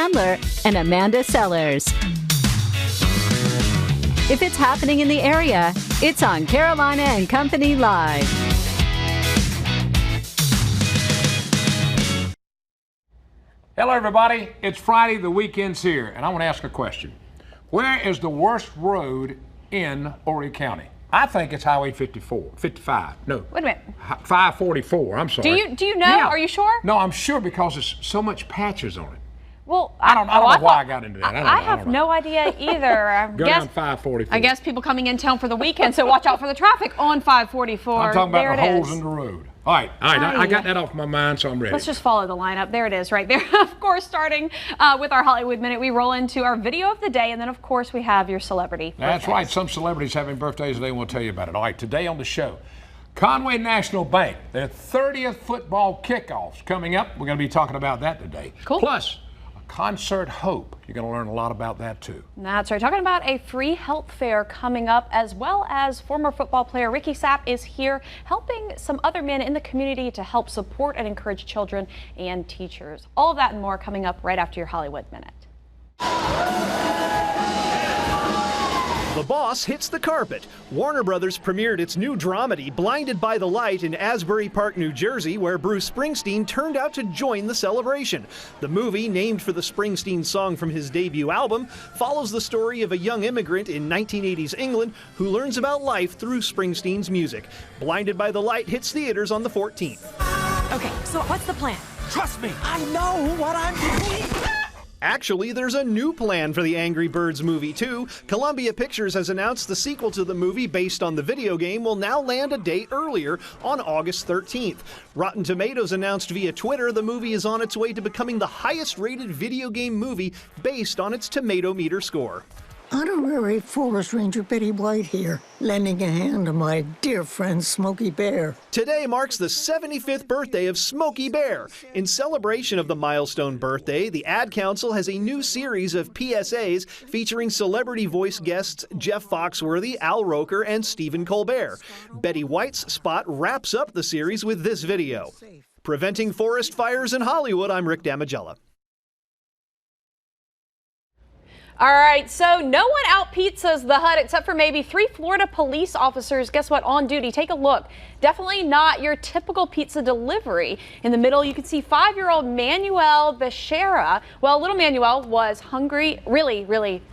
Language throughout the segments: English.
Chandler and Amanda Sellers. If it's happening in the area, it's on Carolina and Company Live. Hello, everybody. It's Friday. The weekend's here, and I want to ask a question. Where is the worst road in Horry County? I think it's Highway 55. No. Wait a minute. 544. I'm sorry. Do you know? Yeah. Are you sure? No, I'm sure because there's so much patches on it. Well, I don't know why I got into that. I have no idea either. Go down 544. I guess people coming in town for the weekend, so watch out for the traffic on 544. I'm talking about there the it holes is. in the road. All right. I got that off my mind, so I'm ready. Let's just follow the lineup. There it is right there. Of course, starting with our Hollywood Minute, we roll into our video of the day, and then, of course, we have your celebrity That's birthdays. right. Some celebrities having birthdays today, and we'll tell you about it. All right, today on the show, Conway National Bank, their 30th football kickoffs coming up. We're going to be talking about that today. Cool. Plus, Concert Hope. You're going to learn a lot about that, too. That's right. Talking about a free health fair coming up, as well as former football player Ricky Sapp is here helping some other men in the community to help support and encourage children and teachers. All of that and more coming up right after your Hollywood Minute. The Boss hits the carpet. Warner Brothers premiered its new dramedy, Blinded by the Light, in Asbury Park, New Jersey, where Bruce Springsteen turned out to join the celebration. The movie, named for the Springsteen song from his debut album, follows the story of a young immigrant in 1980s England who learns about life through Springsteen's music. Blinded by the Light hits theaters on the 14th. Okay, so what's the plan? Trust me, I know what I'm doing. Actually, there's a new plan for the Angry Birds movie, too. Columbia Pictures has announced the sequel to the movie based on the video game will now land a date earlier on August 13th. Rotten Tomatoes announced via Twitter the movie is on its way to becoming the highest-rated video game movie based on its tomato meter score. Honorary Forest Ranger Betty White here, lending a hand to my dear friend Smokey Bear. Today marks the 75th birthday of Smokey Bear. In celebration of the milestone birthday, the Ad Council has a new series of PSAs featuring celebrity voice guests Jeff Foxworthy, Al Roker, and Stephen Colbert. Betty White's spot wraps up the series with this video. Preventing forest fires in Hollywood, I'm Rick Damigella. All right, so no one out pizzas the Hut except for maybe 3 Florida police officers. Guess what? On duty. Take a look. Definitely not your typical pizza delivery. In the middle, you can see 5-year-old Manuel Becerra. Well, little Manuel was hungry, really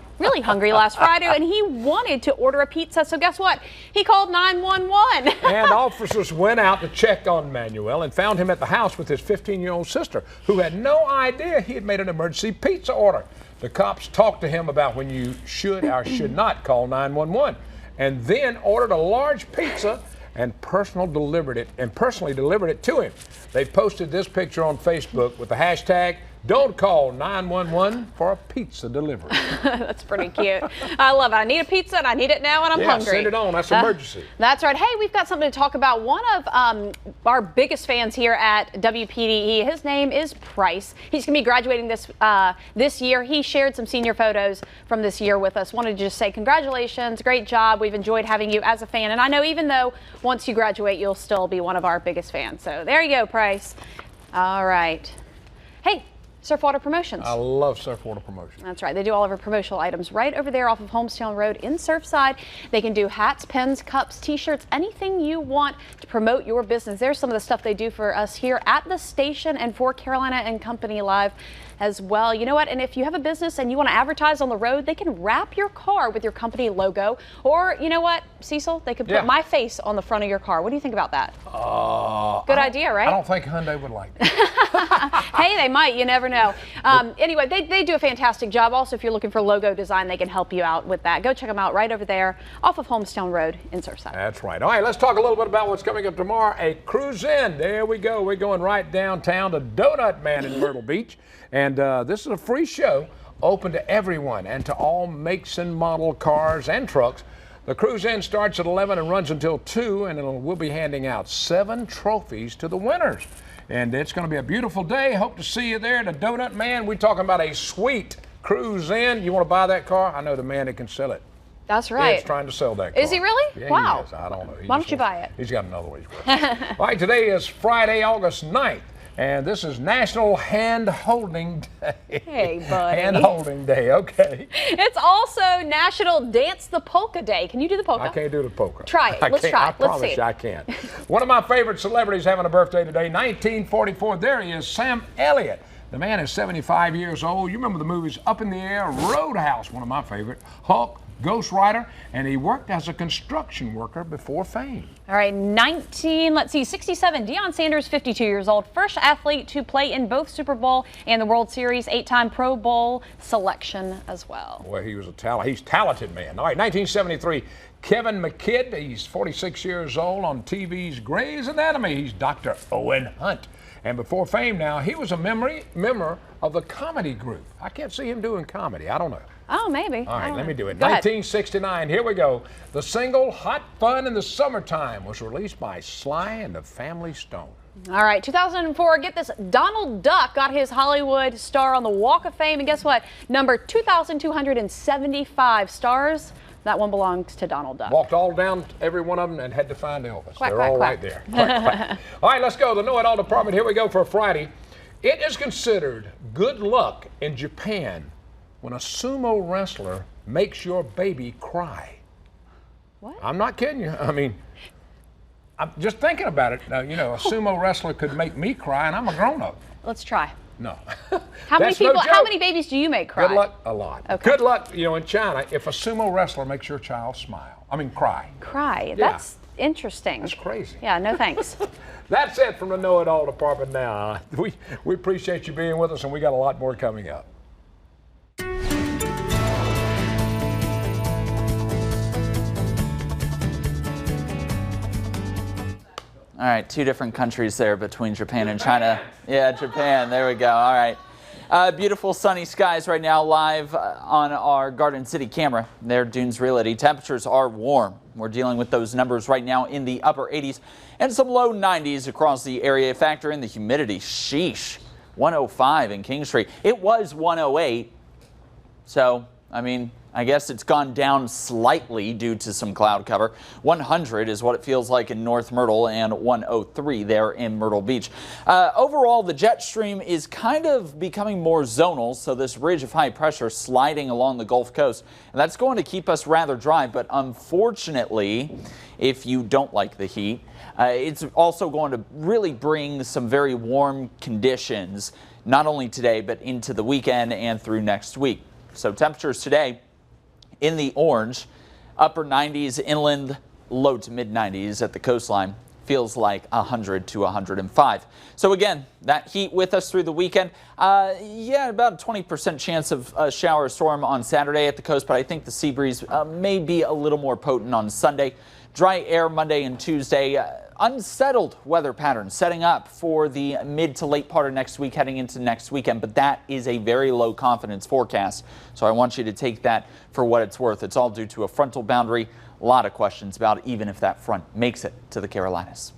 hungry last Friday, and he wanted to order a pizza. So guess what? He called 911. And officers went out to check on Manuel and found him at the house with his 15-year-old sister, who had no idea he had made an emergency pizza order. The cops talked to him about when you should or should not call 911, and then ordered a large pizza and personally delivered it to him. They posted this picture on Facebook with the hashtag "Don't call 911 for a pizza delivery." That's pretty cute. I love it. I need a pizza and I need it now and I'm hungry. Send it on. That's emergency. That's right. Hey, we've got something to talk about. One of our biggest fans here at WPDE, his name is Price. He's going to be graduating this year. He shared some senior photos from this year with us. Wanted to just say congratulations. Great job. We've enjoyed having you as a fan. And I know even though once you graduate, you'll still be one of our biggest fans. So there you go, Price. All right. Hey. Surfwater Promotions. I love Surfwater Promotions. That's right. They do all of our promotional items right over there off of Homestown Road in Surfside. They can do hats, pens, cups, t-shirts, anything you want to promote your business. There's some of the stuff they do for us here at the station and for Carolina and Company Live as well. You know what? And if you have a business and you want to advertise on the road, they can wrap your car with your company logo. Or, you know what, Cecil? They could put my face on the front of your car. What do you think about that? Good idea, right? I don't think Hyundai would like that. Hey, they might. You never know. Anyway, they do a fantastic job. Also, if you're looking for logo design, they can help you out with that. Go check them out right over there off of Homestown Road in Surfside. That's right. All right, let's talk a little bit about what's coming up tomorrow. A cruise in. There we go. We're going right downtown to Donut Man in Myrtle Beach. And this is a free show open to everyone and to all makes and model cars and trucks. The cruise in starts at 11 and runs until 2, and we'll be handing out 7 trophies to the winners. And it's going to be a beautiful day. Hope to see you there at the Donut Man. We're talking about a sweet cruise in. You want to buy that car? I know the man that can sell it. That's right. He's trying to sell that car. Is he really? Yeah, Wow. he is. I don't know. Why don't you buy it? He's got another one he's working. All right, today is Friday, August 9th. And this is National Hand Holding Day. Hey, buddy. Hand Holding Day, okay. It's also National Dance the Polka Day. Can you do the polka? I can't do the polka. Try it. Let's try it. I promise you I can. One of my favorite celebrities having a birthday today, 1944. There he is, Sam Elliott. The man is 75 years old. You remember the movies Up in the Air, Roadhouse, one of my favorite, Hulk, Ghost Rider, and he worked as a construction worker before fame. All right, 67, Deion Sanders, 52 years old, first athlete to play in both Super Bowl and the World Series, 8-time Pro Bowl selection as well. Well, he's a talented man. All right, 1973, Kevin McKidd, he's 46 years old, on TV's Grey's Anatomy. He's Dr. Owen Hunt. And before fame now, he was a member of the comedy group. I can't see him doing comedy. I don't know. Oh, maybe. All right, let me do it. Go 1969, here we go. The single Hot Fun in the Summertime was released by Sly and the Family Stone. All right, 2004, get this, Donald Duck got his Hollywood star on the Walk of Fame, and guess what? Number 2,275 stars. That one belongs to Donald Duck. Walked all down, every one of them, and had to find Elvis. Quack, They're quack, all quack. right there. Quack, quack. All right, let's go. The Know It All Department. Here we go for Friday. It is considered good luck in Japan when a sumo wrestler makes your baby cry. What? I'm not kidding you. I mean, I'm just thinking about it. Now, you know, a sumo wrestler could make me cry, and I'm a grown-up. Let's try. No. How many That's no people? How joke. many babies do you make cry? Good luck, a lot. Okay. Good luck, you know, in China, if a sumo wrestler makes your child cry. Cry. Yeah. That's interesting. That's crazy. Yeah, no thanks. That's it from the Know It All Department now. We appreciate you being with us, and we got a lot more coming up. All right, two different countries there between Japan and China. Yeah, Japan, there we go. All right. Beautiful sunny skies right now, live on our Garden City camera. There, Dunes Realty. Temperatures are warm. We're dealing with those numbers right now in the upper 80s and some low 90s across the area. Factor in the humidity. Sheesh. 105 in Kingstree. It was 108. So, I mean, I guess it's gone down slightly due to some cloud cover. 100 is what it feels like in North Myrtle, and 103 there in Myrtle Beach. Overall, the jet stream is kind of becoming more zonal, so this ridge of high pressure sliding along the Gulf Coast, and that's going to keep us rather dry. But unfortunately, if you don't like the heat, it's also going to really bring some very warm conditions, not only today, but into the weekend and through next week. So temperatures today in the orange, upper 90s inland, low to mid 90s at the coastline. Feels like 100 to 105. So again, that heat with us through the weekend. Yeah, about a 20% chance of a shower or storm on Saturday at the coast, but I think the sea breeze may be a little more potent on Sunday. Dry air Monday and Tuesday. Unsettled weather patterns setting up for the mid to late part of next week, heading into next weekend, but that is a very low confidence forecast. So I want you to take that for what it's worth. It's all due to a frontal boundary. A lot of questions about even if that front makes it to the Carolinas.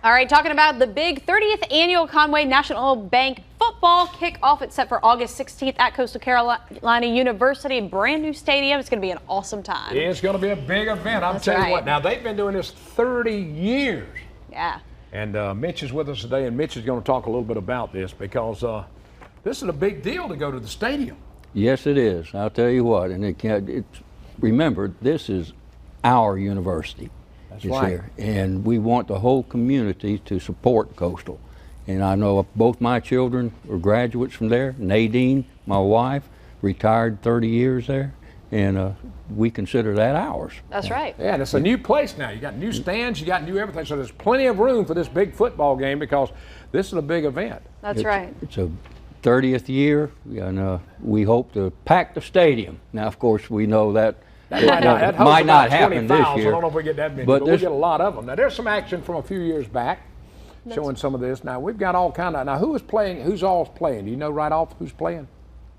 All right, talking about the big 30th annual Conway National Bank football kickoff. It's set for August 16th at Coastal Carolina University, brand new stadium. It's going to be an awesome time. It's going to be a big event. I'm telling you what. Now, they've been doing this 30 years. Yeah. And Mitch is with us today, and Mitch is going to talk a little bit about this because this is a big deal to go to the stadium. Yes, it is. I'll tell you what. And remember, this is our university. That's right. Here, and we want the whole community to support Coastal. And I know both my children are graduates from there. Nadine, my wife, retired 30 years there, and we consider that ours. That's right. Yeah, and it's a new place now. You got new stands, you got new everything, so there's plenty of room for this big football game because this is a big event. That's right. It's a 30th year, and we hope to pack the stadium. Now, of course, we know that That might not happen this fouls. year. I don't know if we get that many, but we'll get a lot of them. Now, there's some action from a few years back showing some of this. Now, we've got all kind of, now who is playing, who's all playing? Do you know right off who's playing?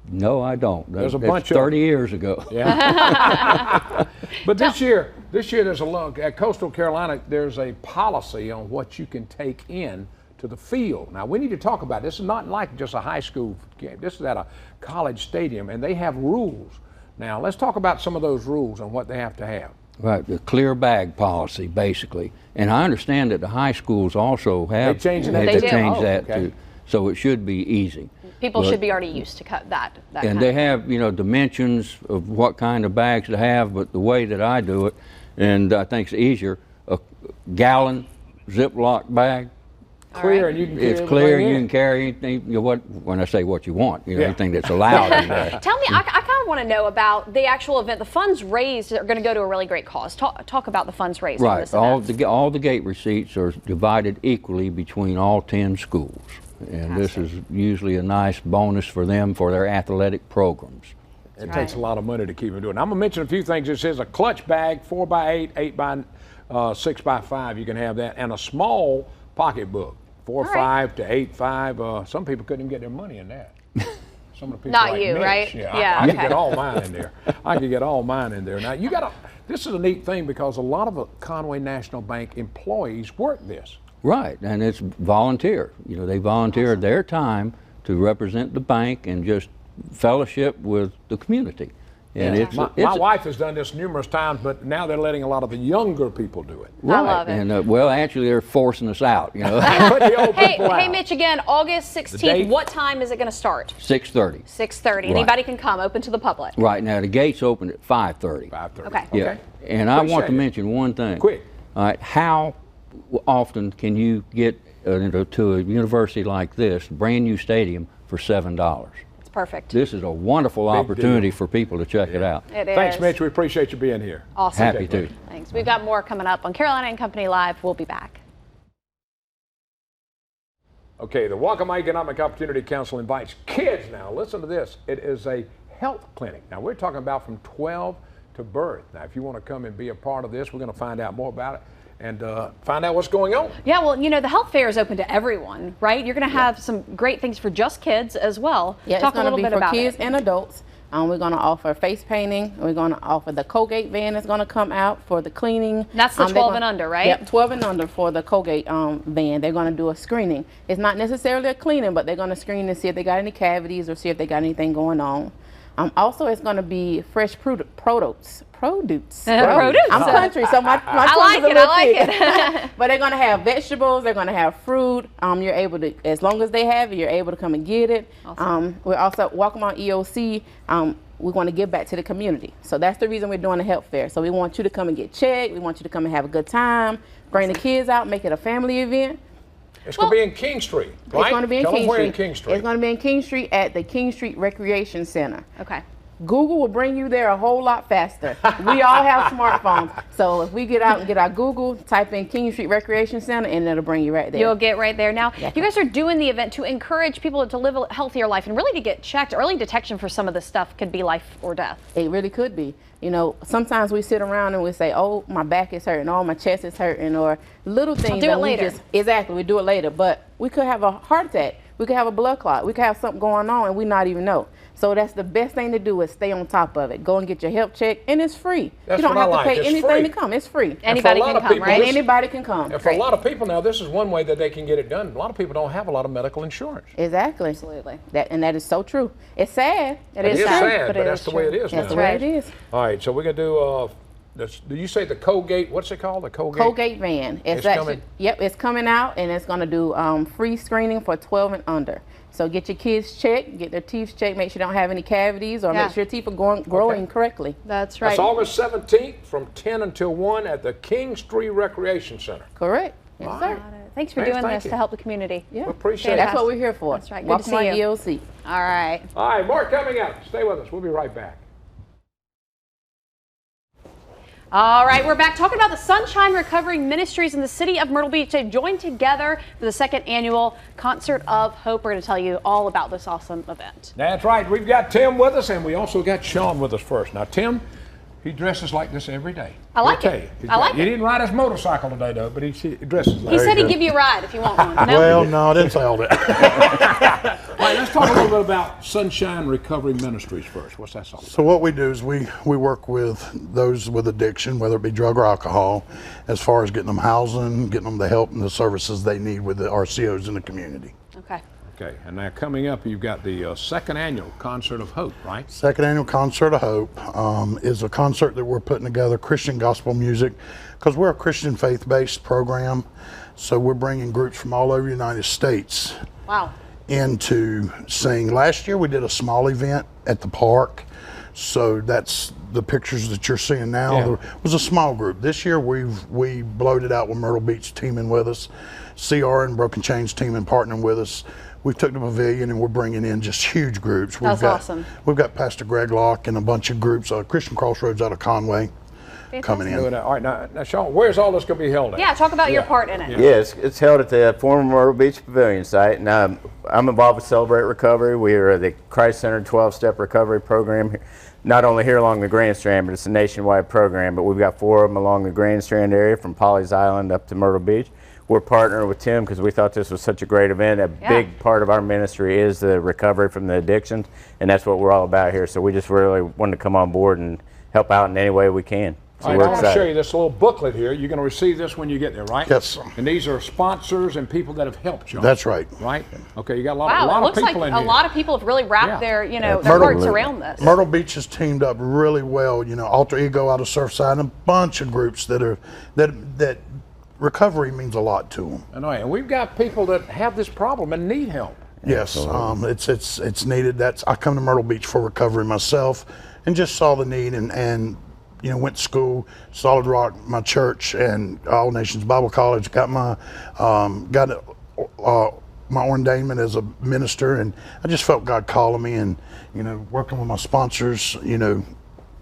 No, I don't. There's a bunch of 30 years ago. Yeah. But this year there's a look at Coastal Carolina. There's a policy on what you can take in to the field. Now, we need to talk about this. This is not like just a high school game. This is at a college stadium, and they have rules. Now, let's talk about some of those rules and what they have to have. Right, the clear bag policy, basically. And I understand that the high schools also have changed that? They do. changed that okay. too. So it should be easy. People should be already used to cut that And kind they of have, you know, dimensions of what kind of bags to have, but the way that I do it, and I think it's easier, a gallon Ziploc bag. Clear, and you can It's clear, you can carry anything, you know, when I say what you want, you know, anything that's allowed in there. Tell me, I kind of want to know about the actual event. The funds raised are going to go to a really great cause. Talk about the funds raised. Right, For this all the gate receipts are divided equally between all 10 schools. And this is usually a nice bonus for them for their athletic programs. It takes a lot of money to keep them doing. I'm going to mention a few things. It says a clutch bag, 4x8, 8x 6x5, you can have that, and a small pocketbook, 4.5 to 8.5. Some people couldn't even get their money in that. Some of the people Not like you, Mitch, right? Yeah, I could get all mine in there. I could get all mine in there. Now you got to. This is a neat thing because a lot of Conway National Bank employees work this. Right, and it's volunteer. You know, they volunteer their time to represent the bank and just fellowship with the community. And it's my wife has done this numerous times, but now they're letting a lot of the younger people do it. Right. I love it. And well, actually, they're forcing us out. You know, Put the old people Hey, out. Mitch, again, August 16th. date? What time is it going to start? 6:30. 6:30. Anybody can come. Open to the public. Right now, the gates open at 5:30. 5:30. Okay. Yeah. And I want to Appreciate it. mention one thing. Quick. All right. How often can you get to a university like this, brand new stadium, for $7? It's perfect. This is a wonderful opportunity for people to check it out. It is. Thanks, Mitch. We appreciate you being here. Awesome. Happy to. Thanks. We've got more coming up on Carolina and Company Live. We'll be back. Okay, the Waccamaw Economic Opportunity Council invites kids now. Listen to this. It is a health clinic. Now, we're talking about from 12 to birth. Now, if you want to come and be a part of this, we're going to find out more about it and find out what's going on. Yeah, well, you know, the health fair is open to everyone, right? You're going to have some great things for just kids as well. Yeah, Talk it's a going to little be bit for about kids it. and adults. We're going to offer face painting. We're going to offer the Colgate van is going to come out for the cleaning. That's the 12 and under, right? Yep, 12 and under for the Colgate van. They're going to do a screening. It's not necessarily a cleaning, but they're going to screen and see if they got any cavities or see if they got anything going on. Also, it's going to be fresh produce. Produce. I'm country, so my I like it. I like it. But they're going to have vegetables. They're going to have fruit. You're able to, as long as they have it, you're able to come and get it. Awesome. We're also Waccamaw EOC. We want to give back to the community. So that's the reason we're doing the health fair. So we want you to come and get checked. We want you to come and have a good time. Bring the kids out. Make it a family event. It's going to be in King Street, right? It's going to be in Tell King them where Street. in King Street. It's going to be in King Street at the King Street Recreation Center. Okay. Google will bring you there a whole lot faster. We all have smartphones. So if we get out and get our Google, type in King Street Recreation Center, and it'll bring you right there. You'll get right there. Now, you guys are doing the event to encourage people to live a healthier life and really to get checked. Early detection for some of this stuff could be life or death. It really could be. You know, sometimes we sit around and we say, oh, my back is hurting, oh, my chest is hurting, or little things. I'll do that it later. Exactly, we do it later. But we could have a heart attack. We could have a blood clot. We could have something going on and we not even know. So that's the best thing to do is stay on top of it. Go and get your health checked, and it's free. That's you don't what have I to like. pay It's anything free. to come. It's free. Anybody for a lot can of come, people, right? this- Anybody can come. And for a lot of people now, this is one way that they can get it done. A lot of people don't have a lot of medical insurance. Exactly. Absolutely. And that is so true. It's sad. It It is sad, sad, but but it that's is the way it true. is That's now. the way it is. All right, so we're going to do, did you say the Colgate, what's it called, the Colgate? Colgate van. It's actually, coming? Yep, it's coming out, and it's going to do free screening for 12 and under. So get your kids checked, get their teeth checked, make sure they don't have any cavities, or Yeah. make sure your teeth are growing correctly. That's right. That's August 17th from 10 until 1 at the King Street Recreation Center. Correct. Yes, All sir. right. Thanks for Thanks, doing thank this you. to help the community. Yeah. We appreciate That's it. what we're here for. That's right. Good to see Waccamaw you. EOC. All right. All right, more coming up. Stay with us. We'll be right back. All right, we're back talking about the Sunshine Recovery Ministries in the city of Myrtle Beach. They've joined together for the second annual Concert of Hope. We're going to tell you all about this awesome event. That's right. We've got Tim with us, and we also got Sean with us first. Now, Tim, he dresses like this every day. I like He'll it. tell you. I like He it. didn't ride his motorcycle today, though, but he dresses like He that. said he'd give you a ride if you want one. No? Well, no, I didn't say all that. All right, let's talk a little bit about Sunshine Recovery Ministries first. What's that all about? So what we do is we work with those with addiction, whether it be drug or alcohol, as far as getting them housing, getting them the help and the services they need with the RCOs in the community. Okay. Okay, and now coming up, you've got the second annual Concert of Hope, right? Second annual Concert of Hope is a concert that we're putting together, Christian gospel music, because we're a Christian faith-based program. So we're bringing groups from all over the United States in to sing. Last year we did a small event at the park. So that's the pictures that you're seeing now. Yeah. There was a small group. This year we blowed it out with Myrtle Beach teaming with us, CR and Broken Chains teaming partnering with us. We took the pavilion and we're bringing in just huge groups. That's awesome. We've got Pastor Greg Locke and a bunch of groups, Christian Crossroads out of Conway. Coming in. All right, now Sean, where's all this going to be held at? Yeah, talk about your part in it. Yes, it's held at the former Myrtle Beach Pavilion site, and I'm involved with Celebrate Recovery. We are the Christ-centered 12-step recovery program, not only here along the Grand Strand, but it's a nationwide program. But we've got 4 of them along the Grand Strand area, from Polly's Island up to Myrtle Beach. We're partnering with Tim because we thought this was such a great event. A big part of our ministry is the recovery from the addictions, and that's what we're all about here. So we just really wanted to come on board and help out in any way we can. So all right, I want to show you this little booklet here. You're going to receive this when you get there, right? Yes. And these are sponsors and people that have helped you. That's right. Right? Okay, you got a lot Wow, of it looks people like in a here. lot of people have really wrapped their, their hearts around this. Myrtle Beach has teamed up really well. Alter Ego out of Surfside, and a bunch of groups that recovery means a lot to them. I know, and we've got people that have this problem and need help. Yes, it's needed. I come to Myrtle Beach for recovery myself, and just saw the need and went to school, Solid Rock, my church, and All Nations Bible College. Got my my ordainment as a minister, and I just felt God calling me, and working with my sponsors,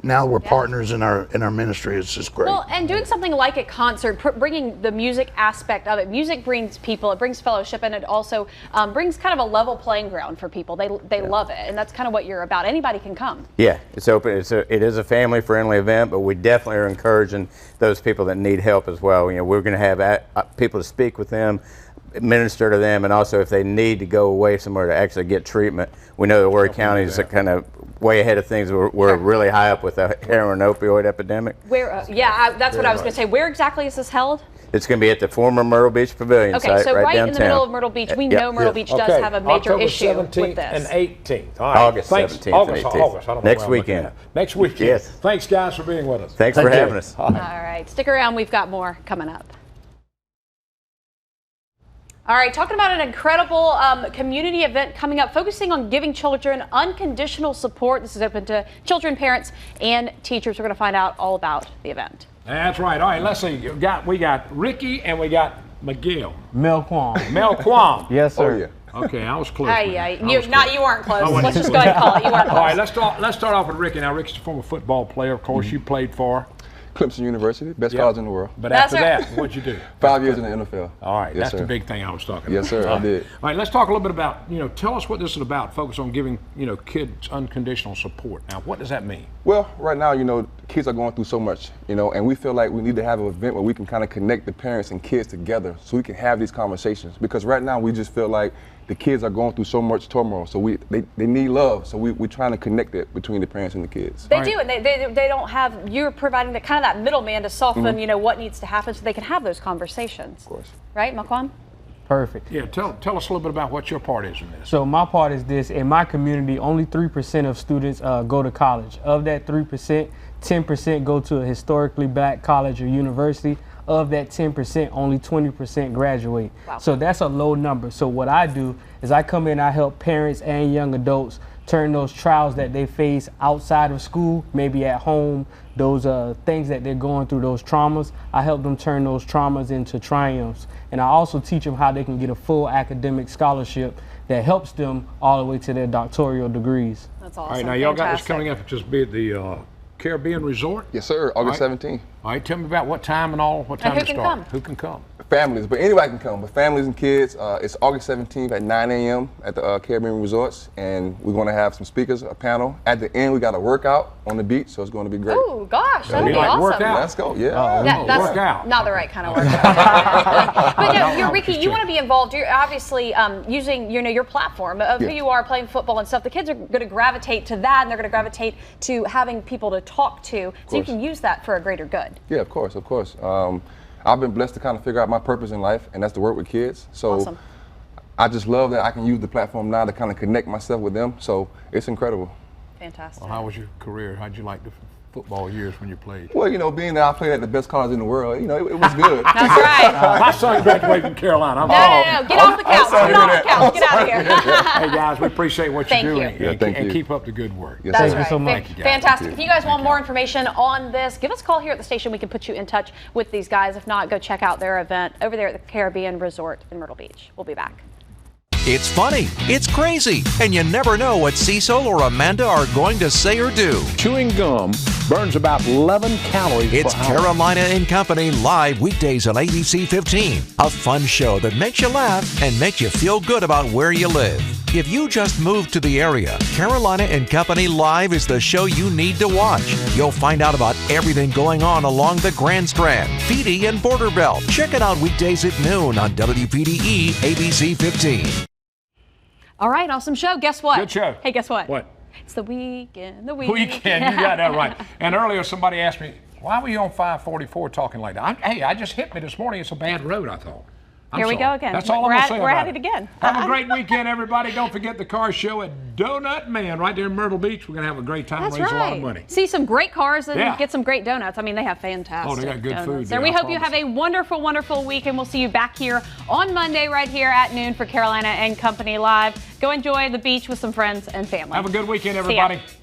now we're partners in our ministry. It's just great. Well, and doing something like a concert, bringing the music aspect of it. Music brings people, it brings fellowship, and it also brings kind of a level playing ground for people. They love it, and that's kind of what you're about. Anybody can come. Yeah, it's open. It is a family-friendly event, but we definitely are encouraging those people that need help as well. We're going to have people to speak with them, minister to them, and also if they need to go away somewhere to actually get treatment. We know that Horry County is kind of way ahead of things. We're really high up with the heroin opioid epidemic. Where? That's what I was going to say. Where exactly is this held? It's going to be at the former Myrtle Beach Pavilion site, so right downtown. in the middle of Myrtle Beach. We know Myrtle Beach does have a major October issue 17th with this. and 18th. All right. August 17th and 18th. August. I don't know Next where I'm weekend. looking at. Next weekend. Yes. Thanks, guys, for being with us. Thanks for having us. All right, stick around. We've got more coming up. All right, talking about an incredible community event coming up, focusing on giving children unconditional support. This is open to children, parents, and teachers. We're going to find out all about the event. That's right. All right, let's see. We got Ricky and we got Miguel. Melquan. Melquan. Yes, sir. Oh, yeah. Okay, I was close. You weren't close. Let's just go ahead and call it. You weren't close. All right, let's start off with Ricky. Now, Ricky's a former football player. Of course, you played for Clemson University, best college in the world. But after that, what'd you do? 5 years in the NFL. All right, yes, that's the big thing I was talking about. Yes, sir, I did. All right, let's talk a little bit about, tell us what this is about. Focus on giving, kids unconditional support. Now, what does that mean? Well, right now, kids are going through so much, and we feel like we need to have an event where we can kind of connect the parents and kids together so we can have these conversations. Because right now, we just feel like the kids are going through so much turmoil, so they need love. So we're trying to connect it between the parents and the kids. They do, and they don't have, you're providing that middleman to soften, what needs to happen so they can have those conversations. Of course. Right, Maquan? Perfect. Yeah, tell us a little bit about what your part is in this. So my part is this: in my community, only 3% of students go to college. Of that 3%, 10% go to a historically black college or university. Of that 10%, only 20% graduate. Wow. So that's a low number. So what I do is I come in, I help parents and young adults turn those trials that they face outside of school, maybe at home, those things that they're going through, those traumas. I help them turn those traumas into triumphs. And I also teach them how they can get a full academic scholarship that helps them all the way to their doctoral degrees. That's awesome. All right, now y'all got this coming up. Just be at the Caribbean Resort? Yes, sir. August 17th. All right, tell me about what time and all. What time to start? Who can come? Families, but anybody can come. But families and kids, it's August 17th at 9 a.m. at the Caribbean Resorts, and we're going to have some speakers, a panel. At the end, we got a workout on the beach, so it's going to be great. Oh gosh, that'll be awesome. Workout. Let's go. Yeah. That's workout. not the right kind of workout. But no, Ricky, you want to be involved. You're obviously using your platform of who you are, playing football and stuff. The kids are going to gravitate to that, and they're going to gravitate to having people to talk to, so you can use that for a greater good. Yeah, of course, of course. I've been blessed to kind of figure out my purpose in life, and that's to work with kids. So awesome. I just love that I can use the platform now to kind of connect myself with them. So it's incredible. Fantastic. Well, how was your career? How'd you like the football years when you played? Well, you know, being that I played at the best college in the world, you know, it was good. That's right. My son graduated from Carolina. No. Get off the couch. Get off the couch. Get out of here. Hey, guys, we appreciate what you're doing. Yeah, thank you. And keep up the good work. Yes, That's thank right. you so much. Thank you, guys. Fantastic. If you guys want more information on this, give us a call here at the station. We can put you in touch with these guys. If not, go check out their event over there at the Caribbean Resort in Myrtle Beach. We'll be back. It's funny, it's crazy, and you never know what Cecil or Amanda are going to say or do. Chewing gum burns about 11 calories It's per hour. Carolina and Company live weekdays on ABC 15. A fun show that makes you laugh and makes you feel good about where you live. If you just moved to the area, Carolina and Company Live is the show you need to watch. You'll find out about everything going on along the Grand Strand, Feedy, and Border Belt. Check it out weekdays at noon on WPDE ABC 15. All right, awesome show. Guess what? Good show. Hey, guess what? What? It's the weekend. Weekend, you got that right. And earlier somebody asked me, why were you on 544 talking like that? I just hit me this morning. It's a bad road, I thought. Here we go again. That's all I'm going to say We're about at it again. Have a great weekend, everybody. Don't forget the car show at Donut Man right there in Myrtle Beach. We're going to have a great time, That's raise right. a lot of money. See some great cars and Yeah. get some great donuts. I mean, they have fantastic Oh, they got good donuts food there. there, We I hope you promise. have a wonderful, wonderful week, and we'll see you back here on Monday right here at noon for Carolina and Company Live. Go enjoy the beach with some friends and family. Have a good weekend, See ya. everybody.